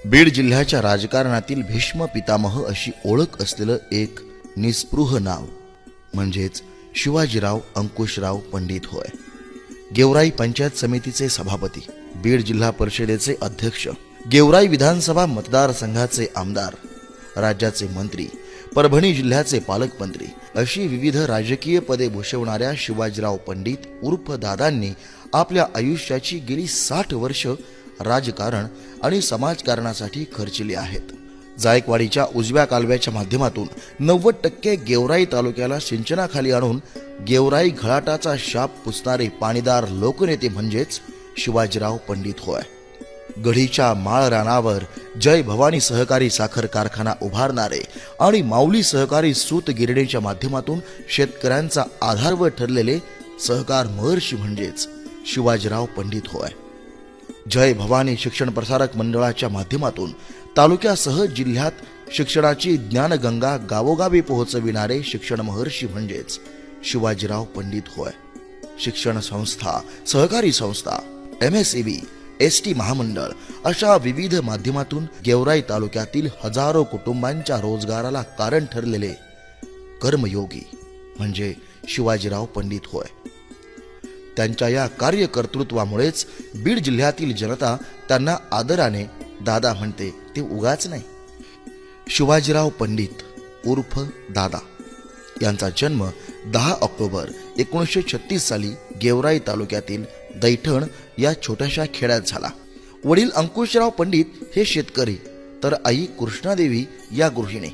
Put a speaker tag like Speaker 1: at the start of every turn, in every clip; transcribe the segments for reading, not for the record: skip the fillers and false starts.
Speaker 1: बीड जिल्ह्याच्या राजकारणातील भीष्म पितामह अशी ओळख असलेलं एक निस्पृह नाव म्हणजेच शिवाजीराव अंकुशराव पंडित होय. गेवराई पंचायत समितीचे सभापती, बीड जिल्हा परिषदेचे अध्यक्ष, गेवराई विधानसभा मतदारसंघाचे आमदार, राज्याचे मंत्री, परभणी जिल्ह्याचे पालकमंत्री अशी विविध राजकीय पदे भूषवणाऱ्या शिवाजीराव पंडित उर्फ दादांनी आपल्या आयुष्याची गेली 60 वर्ष राजकारण आणि समाजकारणासाठी खर्चिली आहेत. जायकवाडीच्या उजव्या कालव्याच्या माध्यमातून 90% गेवराई तालुक्याला सिंचनाखाली आणून गेवराई घाटाचा शाप पुसणारे पाणीदार लोकनेते म्हणजेच शिवाजीराव पंडित होय. गढीच्या माळ रानावर जय भवानी सहकारी साखर कारखाना उभारणारे आणि माऊली सहकारी सूत गिरणीच्या माध्यमातून शेतकऱ्यांचा आधारवड ठरलेले सहकार महर्षी म्हणजेच शिवाजीराव पंडित होय. जय भवानी शिक्षण प्रसारक मंडळाच्या माध्यमातून तालुक्यासह जिल्ह्यात शिक्षणाची ज्ञानगंगा गावोगावी पोहोचविणारे शिक्षण महर्षी म्हणजेच शिवाजीराव पंडित होय. शिक्षण संस्था, सहकारी संस्था, MSEB, ST महामंडळ अशा विविध माध्यमातून गेवराई तालुक्यातील हजारो कुटुंबांच्या रोजगाराला कारण ठरलेले कर्मयोगी म्हणजे शिवाजीराव पंडित होय. त्यांच्या या कार्यकर्तृत्वामुळेच बीड जिल्ह्यातील जनता त्यांना आदराने दादा म्हणते ते उगाच नाही. शिवाजीराव पंडित उर्फ दादा यांचा जन्म 10 ऑक्टोबर 1936 साली गेवराई तालुक्यातील दैठण या छोट्याशा खेड्यात झाला. वडील अंकुशराव पंडित हे शेतकरी तर आई कृष्णादेवी या गृहिणी.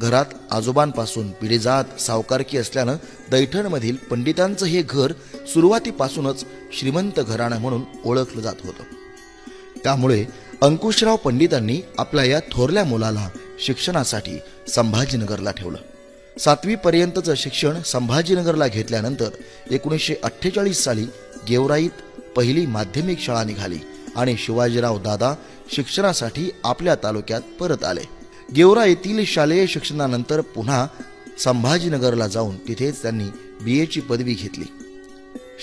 Speaker 1: घरात आजोबांपासून पिढीजात सावकारकी असल्यानं दैठणमधील पंडितांचं हे घर सुरुवातीपासूनच श्रीमंत घराणं म्हणून ओळखलं जात होतं. त्यामुळे अंकुशराव पंडितांनी आपल्या या थोरल्या मुलाला शिक्षणासाठी संभाजीनगरला ठेवलं. 7वी पर्यंतचं शिक्षण संभाजीनगरला घेतल्यानंतर 1948 साली गेवराईत पहिली माध्यमिक शाळा निघाली आणि शिवाजीराव दादा शिक्षणासाठी आपल्या तालुक्यात परत आले. गेवराईतील शालेय शिक्षणानंतर पुन्हा संभाजीनगरला जाऊन तिथेच त्यांनी BA ची पदवी घेतली.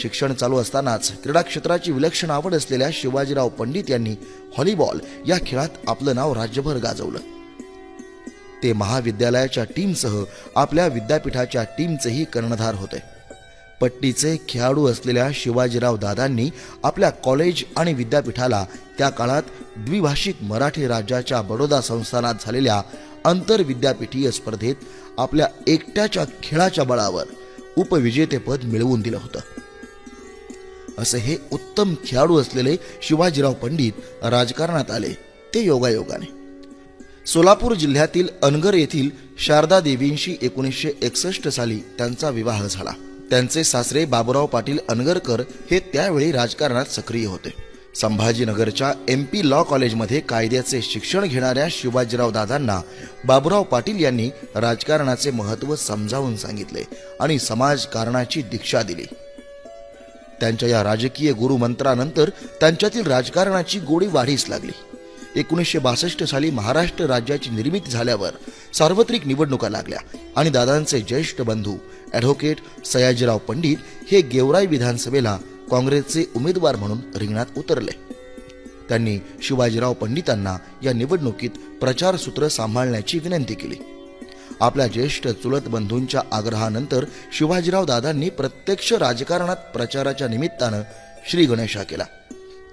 Speaker 1: शिक्षण चालू असतानाच क्रीडा क्षेत्राची विलक्षण आवड असलेल्या शिवाजीराव पंडित यांनी व्हॉलीबॉल या खेळात आपलं नाव राज्यभर गाजवलं. ते महाविद्यालयाच्या टीमसह आपल्या विद्यापीठाच्या टीमचेही कर्णधार होते. पट्टीचे खेळाडू असलेल्या शिवाजीराव दादांनी आपल्या कॉलेज आणि विद्यापीठाला त्या काळात द्विभाषिक मराठी राज्याच्या बडोदा संस्थानात झालेल्या आंतरविद्यापीठीय स्पर्धेत आपल्या एकट्याच्या खेळाच्या बळावर उपविजेतेपद मिळवून दिलं होतं. असे हे उत्तम खेळाडू असलेले शिवाजीराव पंडित राजकारणात आले ते योगायोगाने. सोलापूर जिल्ह्यातील अनगर येथील शारदा देवींशी 1961 साली त्यांचा विवाह झाला. त्यांचे सासरे बाबूराव पाटील अनगरकर हे त्यावेळी राजकारणात सक्रिय होते. संभाजीनगरच्या MP लॉ कॉलेजमध्ये कायद्याचे शिक्षण घेणाऱ्या शिवाजीराव दादांना बाबूराव पाटील यांनी राजकारणाचे महत्त्व समजावून सांगितले आणि समाजकारणाची दीक्षा दिली. त्यांच्या या राजकीय गुरुमंत्रानंतर त्यांच्यातील राजकारणाची गोडी वाढीस लागली. 1962 साली महाराष्ट्र राज्याची निर्मिती झाल्यावर सार्वत्रिक निवडणुका लागल्या आणि दादांचे ज्येष्ठ बंधू ॲडव्होकेट सयाजीराव पंडित हे गेवराई विधानसभेला काँग्रेसचे उमेदवार म्हणून रिंगणात उतरले. त्यांनी शिवाजीराव पंडितांना या निवडणुकीत प्रचारसूत्र सांभाळण्याची विनंती केली. आपल्या ज्येष्ठ चुलत बंधूंच्या आग्रहानंतर शिवाजीराव दादांनी प्रत्यक्ष राजकारणात प्रचाराच्या निमित्तानं श्री गणेशा केला.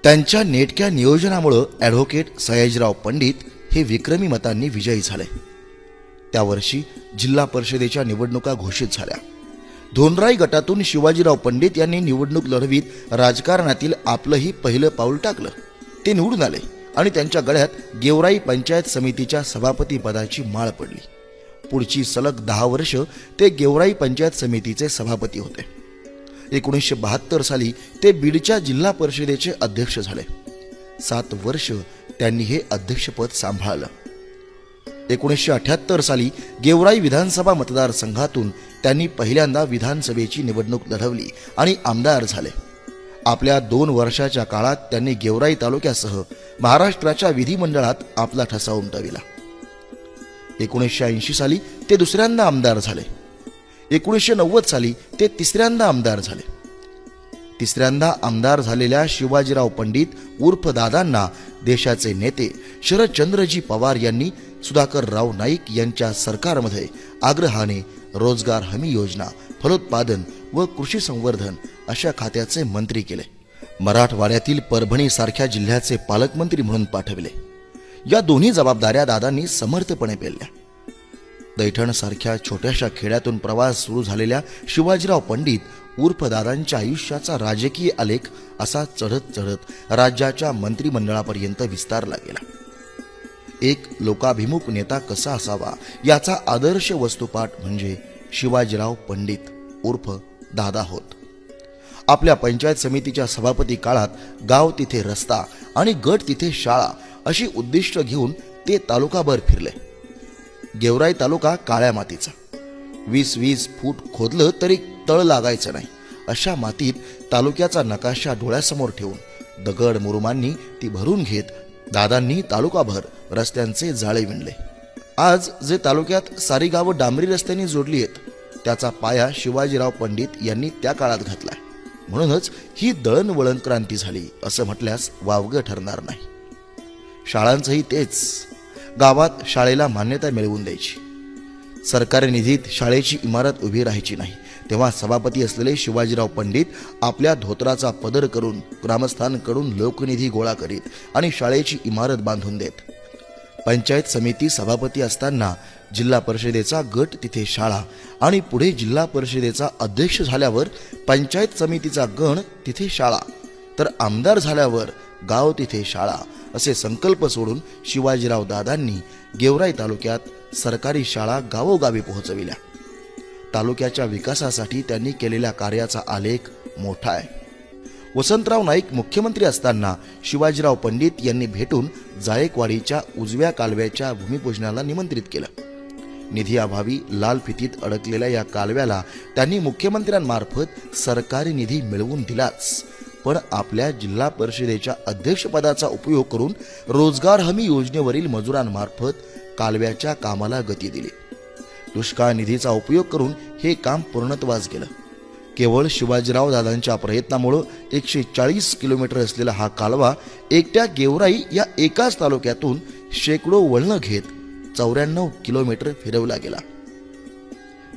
Speaker 1: त्यांच्या नेटक्या नियोजनामुळे ॲडव्होकेट सयाजीराव पंडित हे विक्रमी मतांनी विजयी झाले. त्या वर्षी जिल्हा परिषदेच्या निवडणुका घोषित झाल्या. धोंडराई गटातून शिवाजीराव पंडित यांनी निवडणूक लढवीत राजकारणातील आपलंही पहिलं पाऊल टाकलं. ते निवडून आले आणि त्यांच्या गळ्यात गेवराई पंचायत समितीच्या सभापती पदाची माळ पडली. पुढची सलग 10 वर्ष ते गेवराई पंचायत समितीचे सभापती होते. 1972 साली ते बीडच्या जिल्हा परिषदेचे अध्यक्ष झाले. 7 वर्ष त्यांनी हे अध्यक्षपद सांभाळलं. 1978 साली गेवराई विधानसभा मतदारसंघातून त्यांनी पहिल्यांदा विधानसभेची निवडणूक लढवली आणि आमदार झाले. आपल्या 2 वर्षाच्या काळात त्यांनी गेवराई तालुक्यासह महाराष्ट्राच्या विधिमंडळात आपला ठसा उमटविला. 1980 साली ते दुसऱ्यांदा आमदार झाले. 1990 साली ते तिसऱ्यांदा आमदार झाले. तिसऱ्यांदा आमदार झालेल्या शिवाजीराव पंडित उर्फ दादांना देशाचे नेते शरदचंद्रजी पवार यांनी सुधाकरराव नाईक यांच्या सरकारमध्ये आग्रहाने रोजगार हमी योजना, फलोत्पादन व कृषी संवर्धन अशा खात्याचे मंत्री केले. मराठवाड्यातील परभणी सारख्या जिल्ह्याचे पालकमंत्री म्हणून पाठविले. या दोन्ही जबाबदाऱ्या दादांनी समर्थपणे पेलल्या. दैठण सारख्या छोट्याशा खेड्यातून प्रवास सुरू झालेल्या शिवाजीराव पंडित उर्फ दादांच्या आयुष्याचा राजकीय आलेख असा चढत चढत राज्याच्या मंत्रिमंडळापर्यंत विस्तारला गेला. एक लोकाभिमुख नेता कसा असावा याचा आदर्श वस्तुपाठ म्हणजे शिवाजीराव पंडित उर्फ दादा होत. आपल्या पंचायत समितीच्या सभापती काळात गाव तिथे रस्ता आणि गट तिथे शाळा अशी उद्दिष्ट घेऊन ते तालुकाभर फिरले. गेवराई तालुका काळ्या मातीचा, 20-20 फूट खोदलं तरी तळ लागायचं नाही अशा मातीत तालुक्याचा नकाशा डोळ्यासमोर ठेवून दगड मुरुमांनी ती भरून घेत दादांनी तालुकाभर रस्त्यांचे जाळे विणले. आज जे तालुक्यात सारी गावं डांबरी रस्त्यांनी जोडली आहेत त्याचा पाया शिवाजीराव पंडित यांनी त्या काळात घातलाय. म्हणूनच ही दळणवळण क्रांती झाली असं म्हटल्यास वावगं ठरणार नाही. शाळांचंही तेच. गावात शाळेला मान्यता मिळवून द्यायची. सरकारी निधीत शाळेची इमारत उभी राहायची नाही तेव्हा सभापती असलेले शिवाजीराव पंडित आपल्या धोत्राचा पदर करून ग्रामस्थांकडून लोकनिधी गोळा करीत आणि शाळेची इमारत बांधून देत. पंचायत समिती सभापती असताना जिल्हा परिषदेचा गट तिथे शाळा आणि पुढे जिल्हा परिषदेचा अध्यक्ष झाल्यावर पंचायत समितीचा गण तिथे शाळा तर आमदार झाल्यावर गाव तिथे शाळा असे संकल्प सोडून शिवाजीराव दादांनी गेवराई तालुक्यात सरकारी शाळा गावोगावी पोहोचविल्या. तालुक्याच्या विकासासाठी त्यांनी केलेल्या कार्याचा आलेख मोठा आहे. वसंतराव नाईक मुख्यमंत्री असताना शिवाजीराव पंडित यांनी भेटून जायकवाडीच्या उजव्या कालव्याच्या भूमिपूजनाला निमंत्रित केलं. निधी अभावी लाल फितीत अडकलेल्या या कालव्याला त्यांनी मुख्यमंत्र्यांमार्फत सरकारी निधी मिळवून दिलाच, पण आपल्या जिल्हा परिषदेच्या अध्यक्षपदाचा उपयोग करून रोजगार हमी योजनेवरील मजुरांमार्फत कालव्याच्या कामाला गती दिली. दुष्काळ निधीचा उपयोग करून हे काम पूर्णत्वास गेलं. केवळ शिवाजीराव दादांच्या प्रयत्नामुळे 140 किलोमीटर असलेला हा कालवा एकट्या गेवराई या एकाच तालुक्यातून शेकडो वळणं घेत 94 किलोमीटर फिरवला गेला.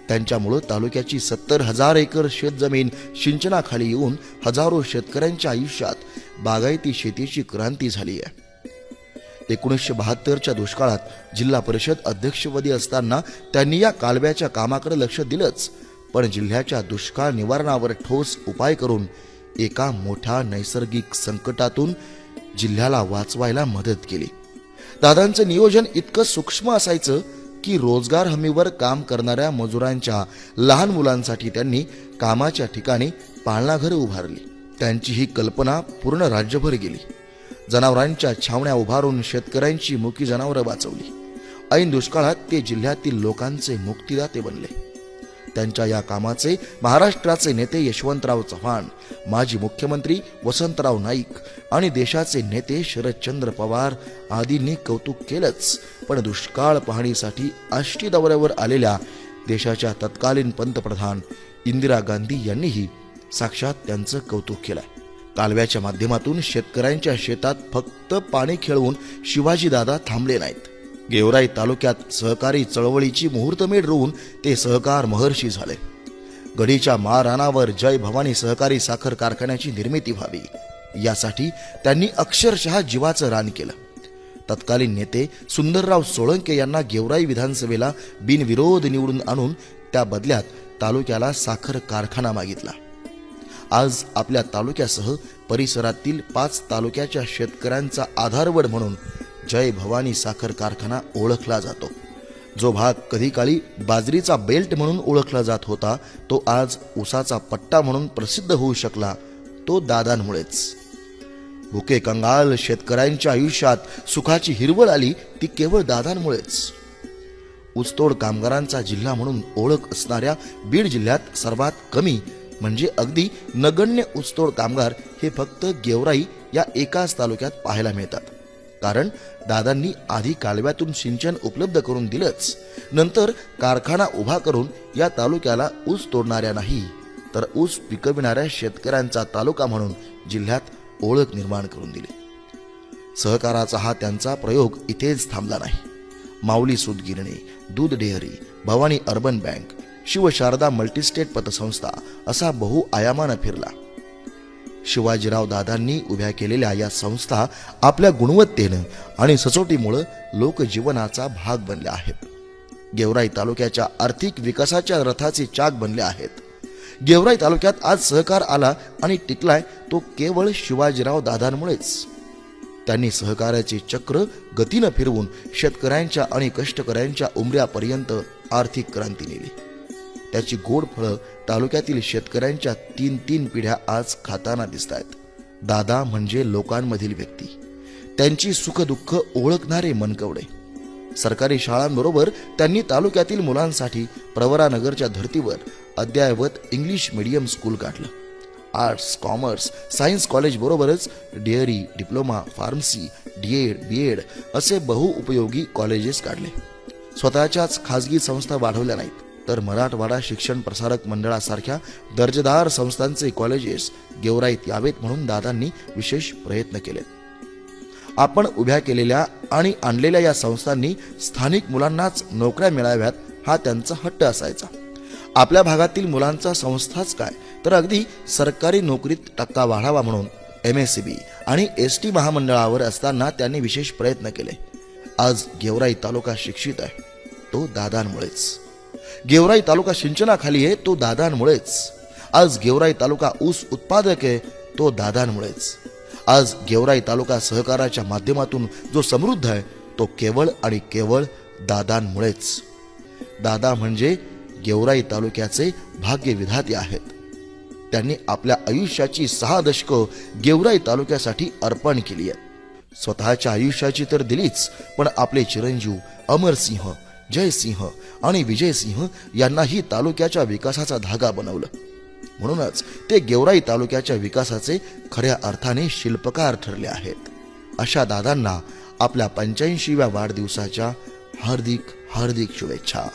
Speaker 1: त्यांच्यामुळे तालुक्याची 70,000 एकर शेतजमीन सिंचनाखाली येऊन हजारो शेतकऱ्यांच्या आयुष्यात बागायती शेतीची क्रांती झाली आहे. 1972च्या दुष्काळात जिल्हा परिषद अध्यक्षपदी असताना त्यांनी या कालव्याच्या कामाकडे लक्ष दिलंच, पण जिल्ह्याच्या दुष्काळ निवारणावर ठोस उपाय करून एका मोठ्या नैसर्गिक संकटातून जिल्ह्याला वाचवायला मदत केली. दादांचं नियोजन इतकं सूक्ष्म असायचं की रोजगार हमीवर काम करणाऱ्या मजुरांच्या लहान मुलांसाठी त्यांनी कामाच्या ठिकाणी पाळणाघरं उभारली. त्यांची ही कल्पना पूर्ण राज्यभर गेली. जनावरांच्या छावण्या उभारून शेतकऱ्यांची मुकी जनावरं वाचवली. ऐन दुष्काळात ते जिल्ह्यातील लोकांचे मुक्तिदाते बनले. त्यांच्या या कामाचे महाराष्ट्राचे नेते यशवंतराव चव्हाण, माजी मुख्यमंत्री वसंतराव नाईक आणि देशाचे नेते शरदचंद्र पवार आदींनी कौतुक केलंच, पण दुष्काळ पाहणीसाठी आष्टी दौऱ्यावर आलेल्या देशाच्या तत्कालीन पंतप्रधान इंदिरा गांधी यांनीही साक्षात त्यांचं कौतुक केलं. कालव्याच्या माध्यमातून शेतकऱ्यांच्या शेतात फक्त पाणी खेळवून शिवाजीदादा थांबले नाहीत. गेवराई तालुक्यात सहकारी चळवळीची मुहूर्तमेढ रोवून ते सहकार महर्षी झाले. गडीच्या माळरानावर जय भवानी सहकारी साखर कारखान्याची निर्मिती व्हावी यासाठी त्यांनी अक्षरशः जीवाचं रान केलं. तत्कालीन नेते सुंदरराव सोळंके यांना गेवराई विधानसभेला बिनविरोध निवडून आणून त्या बदल्यात तालुक्याला साखर कारखाना मागितला. आज आपल्या तालुक्यासह परिसरातील 5 तालुक्याच्या शेतकऱ्यांचा आधारवड म्हणून जय भवानी साखर कारखाना ओळखला जातो. जो भाग कधी काळी बाजरीचा बेल्ट म्हणून ओळखला जात होता तो आज ऊसाचा पट्टा म्हणून प्रसिद्ध होऊ शकला, तो दादांमुळेच. भुके कंगाल शेतकऱ्यांच्या आयुष्यात सुखाची हिरवळ आली ती केवळ दादांमुळेच. ऊसतोड कामगारांचा जिल्हा म्हणून ओळख असणाऱ्या बीड जिल्ह्यात सर्वात कमी म्हणजे अगदी नगण्य ऊसतोड कामगार हे फक्त गेवराई या एकाच तालुक्यात पाहायला मिळतात. कारण दादांनी आधी कालव्यातून सिंचन उपलब्ध करून दिलंच, नंतर कारखाना उभा करून या तालुक्याला ऊस तोडणाऱ्यांनाही तर ऊस पिकविणाऱ्या शेतकऱ्यांचा तालुका म्हणून जिल्ह्यात ओळख निर्माण करून दिली. सहकाराचा हा त्यांचा प्रयोग इथेच थांबला नाही. माऊली सूत गिरणी, दूध डेअरी, Bhavani urban bank, Shivsharada multistate पतसंस्था असा बहुआयामानं फिरला. शिवाजीराव दादांनी उभ्या केलेल्या या संस्था आपल्या गुणवत्तेनं आणि सचोटीमुळे लोकजीवनाचा भाग बनल्या आहेत. गेवराई तालुक्याच्या आर्थिक विकासाच्या रथाचे चाक बनले आहेत. गेवराई तालुक्यात आज सहकार आला आणि टिकलाय तो केवळ शिवाजीराव दादांमुळेच. त्यांनी सहकार्याचे चक्र गतीनं फिरवून शेतकऱ्यांच्या आणि कष्टकऱ्यांच्या उमऱ्यापर्यंत आर्थिक क्रांती नेली. त्याची गोड फळं तालुक्यातील शेतकऱ्यांच्या 3 पिढ्या आज खाताना दिसत आहेत. दादा म्हणजे लोकांमधील व्यक्ती, त्यांची सुखदुःख ओळखणारे मनकवडे. सरकारी शाळांबरोबर त्यांनी तालुक्यातील मुलांसाठी प्रवरानगरच्या धर्तीवर अद्ययावत इंग्लिश मीडियम स्कूल काढलं. आर्ट्स, कॉमर्स, सायन्स कॉलेज बरोबरच dairy, diploma, pharmacy, DEd, BEd असे बहुउपयोगी कॉलेजेस काढले. स्वतःच्याच खाजगी संस्था वाढवल्या नाहीत, तर मराठवाडा शिक्षण प्रसारक मंडळासारख्या दर्जेदार संस्थांचे कॉलेजेस गेवराईत यावेत म्हणून दादांनी विशेष प्रयत्न केले. आपण उभ्या केलेल्या आणि आणलेल्या या संस्थांनी स्थानिक मुलांनाच नोकऱ्या मिळाव्यात हा त्यांचा हट्ट असायचा. आपल्या भागातील मुलांचा संस्थाच काय तर अगदी सरकारी नोकरीत टक्का वाढावा म्हणून MSCB आणि ST महामंडळावर असताना त्यांनी विशेष प्रयत्न केले. आज गेवराई तालुका शिक्षित आहे तो दादांमुळेच. गेवराई तालुका सिंचनाखाली आहे तो दादांमुळेच. आज गेवराई तालुका ऊस उत्पादक आहे तो दादांमुळेच. आज गेवराई तालुका सहकाराच्या माध्यमातून जो समृद्ध आहे तो केवळ आणि केवळ दादांमुळेच. दादा म्हणजे गेवराई तालुक्याचे भाग्य विधाते आहेत. त्यांनी आपल्या आयुष्याची 6 दशकं गेवराई तालुक्यासाठी अर्पण केली आहेत. स्वतःच्या आयुष्याची तर दिलीच, पण आपले चिरंजीव अमरसिंह, जयसिंह आणि विजयसिंह यांनाही तालुक्याच्या विकासाचा धागा बनवलं. म्हणूनच ते गेवराई तालुक्याच्या विकासाचे खऱ्या अर्थाने शिल्पकार ठरले आहेत. अशा दादांना आपल्या 85व्या वाढदिवसाच्या हार्दिक शुभेच्छा.